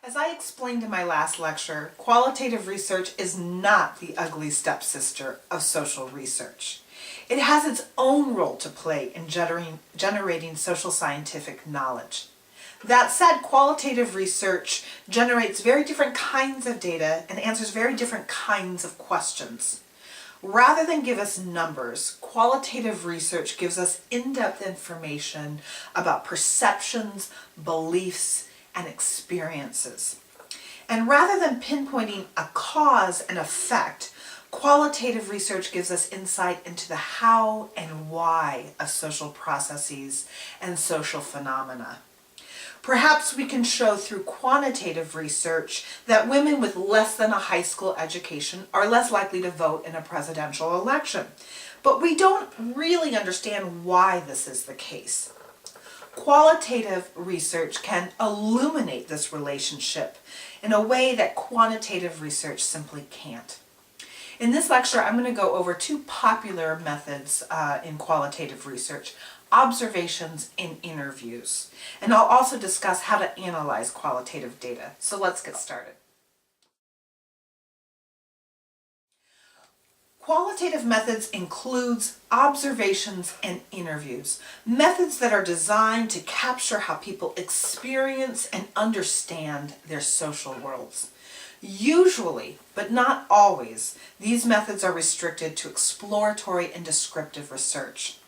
As I explained in my last lecture, qualitative research is not the ugly stepsister of social research. It has its own role to play in generating social scientific knowledge. That said, qualitative research generates very different kinds of data and answers very different kinds of questions. Rather than give us numbers, qualitative research gives us in-depth information about perceptions, beliefs, and experiences. And rather than pinpointing a cause and effect, qualitative research gives us insight into the how and why of social processes and social phenomena. Perhaps we can show through quantitative research that women with less than a high school education are less likely to vote in a presidential election. But we don't really understand why this is the case. Qualitative research can illuminate this relationship in a way that quantitative research simply can't. In this lecture, I'm going to go over two popular methods in qualitative research: observations and interviews. And I'll also discuss how to analyze qualitative data. So let's get started. Qualitative methods includes observations and interviews, methods that are designed to capture how people experience and understand their social worlds. Usually, but not always, these methods are restricted to exploratory and descriptive research.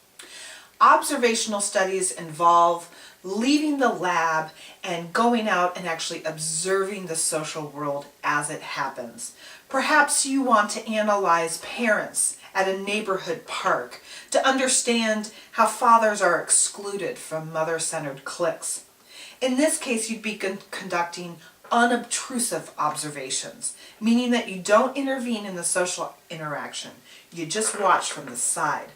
Observational studies involve leaving the lab and going out and actually observing the social world as it happens. Perhaps you want to analyze parents at a neighborhood park to understand how fathers are excluded from mother-centered cliques. In this case, you'd be conducting unobtrusive observations, meaning that you don't intervene in the social interaction. You just watch from the side.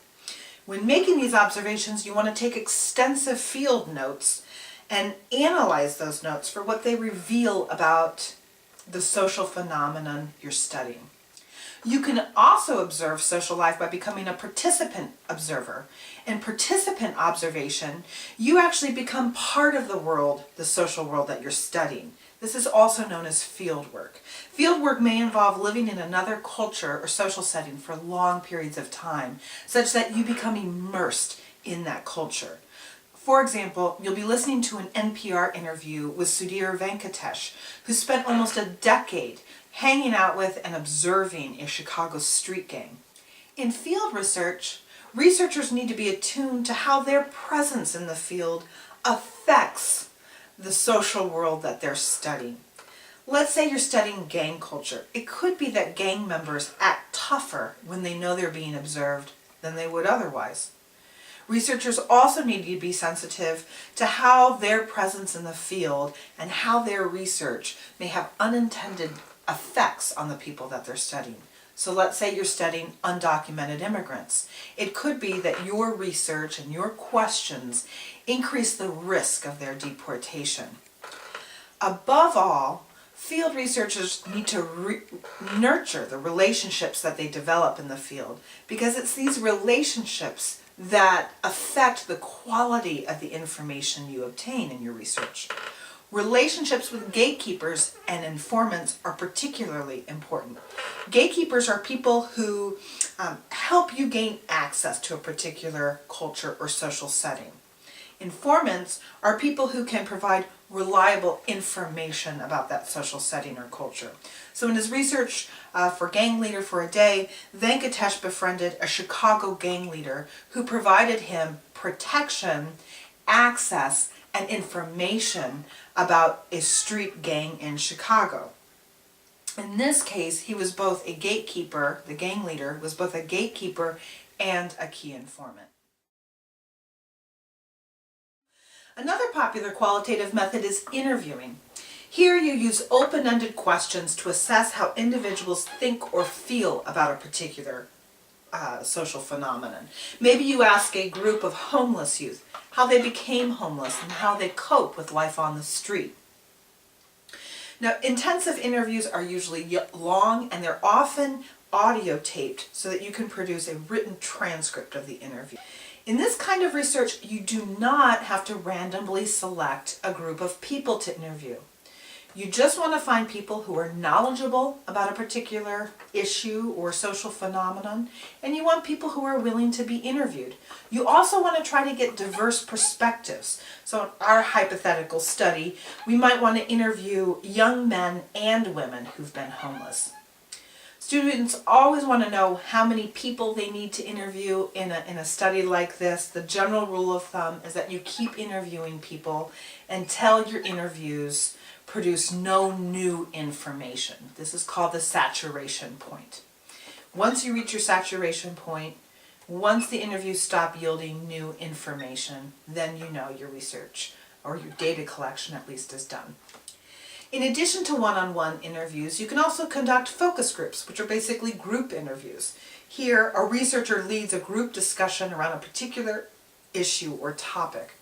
When making these observations, you want to take extensive field notes and analyze those notes for what they reveal about the social phenomenon you're studying. You can also observe social life by becoming a participant observer. In participant observation, you actually become part of the world, the social world that you're studying. This is also known as field work. Field work may involve living in another culture or social setting for long periods of time, such that you become immersed in that culture. For example, you'll be listening to an NPR interview with Sudhir Venkatesh, who spent almost a decade hanging out with and observing a Chicago street gang. In field research, researchers need to be attuned to how their presence in the field affects the social world that they're studying. Let's say you're studying gang culture. It could be that gang members act tougher when they know they're being observed than they would otherwise. Researchers also need to be sensitive to how their presence in the field and how their research may have unintended effects on the people that they're studying. So let's say you're studying undocumented immigrants. It could be that your research and your questions increase the risk of their deportation. Above all, field researchers need to nurture the relationships that they develop in the field, because it's these relationships that affect the quality of the information you obtain in your research. Relationships with gatekeepers and informants are particularly important. Gatekeepers are people who help you gain access to a particular culture or social setting. Informants are people who can provide reliable information about that social setting or culture. So in his research for Gang Leader for a Day, Venkatesh befriended a Chicago gang leader who provided him protection, access, and information about a street gang in Chicago. In this case, he was both a gatekeeper, the gang leader was both a gatekeeper and a key informant. Another popular qualitative method is interviewing. Here you use open-ended questions to assess how individuals think or feel about a particular social phenomenon. Maybe you ask a group of homeless youth how they became homeless and how they cope with life on the street. Now, intensive interviews are usually long, and they're often audio taped so that you can produce a written transcript of the interview. In this kind of research, you do not have to randomly select a group of people to interview. You just want to find people who are knowledgeable about a particular issue or social phenomenon, and you want people who are willing to be interviewed. You also want to try to get diverse perspectives. So in our hypothetical study, we might want to interview young men and women who've been homeless. Students always want to know how many people they need to interview in a study like this. The general rule of thumb is that you keep interviewing people until your interviews produce no new information. This is called the saturation point. Once you reach your saturation point, once the interviews stop yielding new information, then you know your research, or your data collection at least, is done. In addition to one-on-one interviews, you can also conduct focus groups, which are basically group interviews. Here, a researcher leads a group discussion around a particular issue or topic.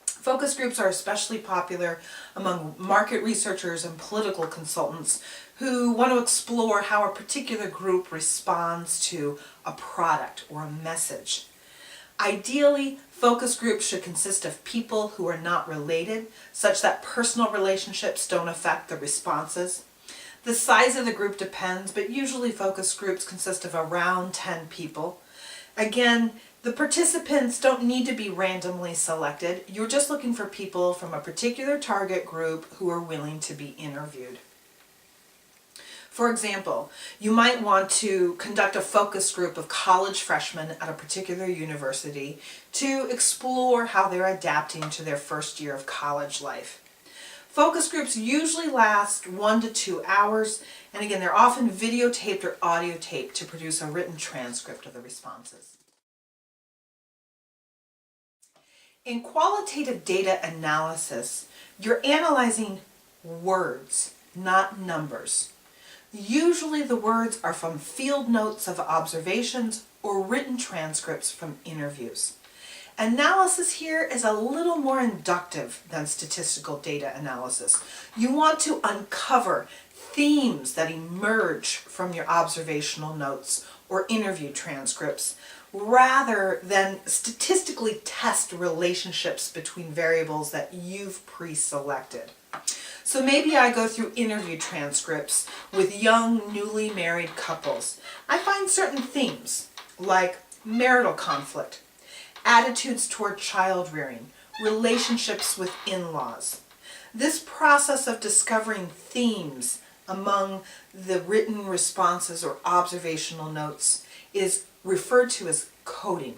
Focus groups are especially popular among market researchers and political consultants who want to explore how a particular group responds to a product or a message. Ideally, focus groups should consist of people who are not related, such that personal relationships don't affect the responses. The size of the group depends, but usually focus groups consist of around 10 people. Again, the participants don't need to be randomly selected. You're just looking for people from a particular target group who are willing to be interviewed. For example, you might want to conduct a focus group of college freshmen at a particular university to explore how they're adapting to their first year of college life. Focus groups usually last 1 to 2 hours, and again, they're often videotaped or audio taped to produce a written transcript of the responses. In qualitative data analysis, you're analyzing words, not numbers. Usually the words are from field notes of observations or written transcripts from interviews. Analysis here is a little more inductive than statistical data analysis. You want to uncover themes that emerge from your observational notes or interview transcripts, rather than statistically test relationships between variables that you've pre-selected. So maybe I go through interview transcripts with young, newly married couples. I find certain themes, like marital conflict, attitudes toward child rearing, relationships with in-laws. This process of discovering themes among the written responses or observational notes is referred to as coding.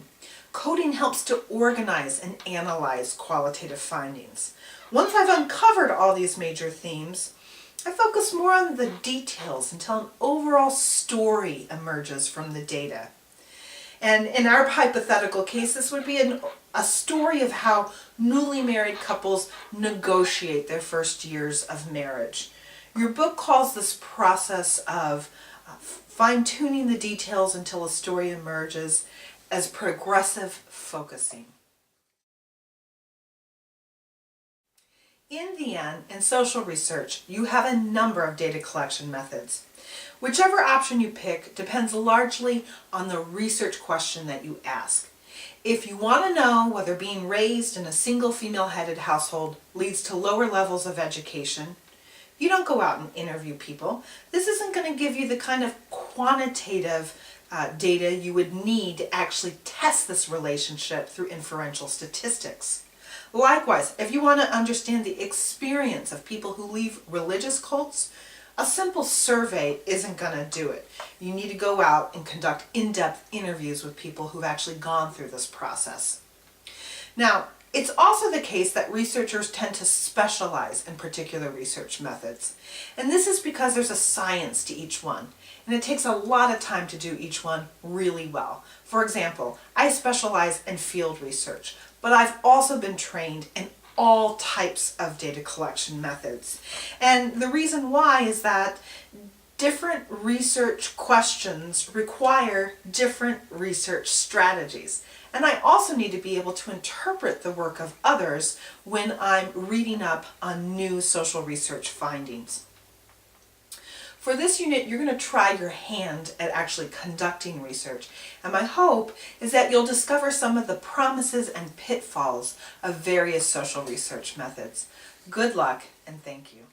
Coding helps to organize and analyze qualitative findings. Once I've uncovered all these major themes, I focus more on the details until an overall story emerges from the data. And in our hypothetical case, this would be a story of how newly married couples negotiate their first years of marriage. Your book calls this process of fine-tuning the details until a story emerges as progressive focusing. In the end, in social research, you have a number of data collection methods. Whichever option you pick depends largely on the research question that you ask. If you want to know whether being raised in a single female-headed household leads to lower levels of education, you don't go out and interview people. This isn't going to give you the kind of quantitative data you would need to actually test this relationship through inferential statistics. Likewise, if you want to understand the experience of people who leave religious cults, a simple survey isn't going to do it. You need to go out and conduct in-depth interviews with people who've actually gone through this process. Now, it's also the case that researchers tend to specialize in particular research methods. And this is because there's a science to each one, and it takes a lot of time to do each one really well. For example, I specialize in field research, but I've also been trained in all types of data collection methods. And the reason why is that different research questions require different research strategies. And I also need to be able to interpret the work of others when I'm reading up on new social research findings. For this unit, you're going to try your hand at actually conducting research, and my hope is that you'll discover some of the promises and pitfalls of various social research methods. Good luck, and thank you.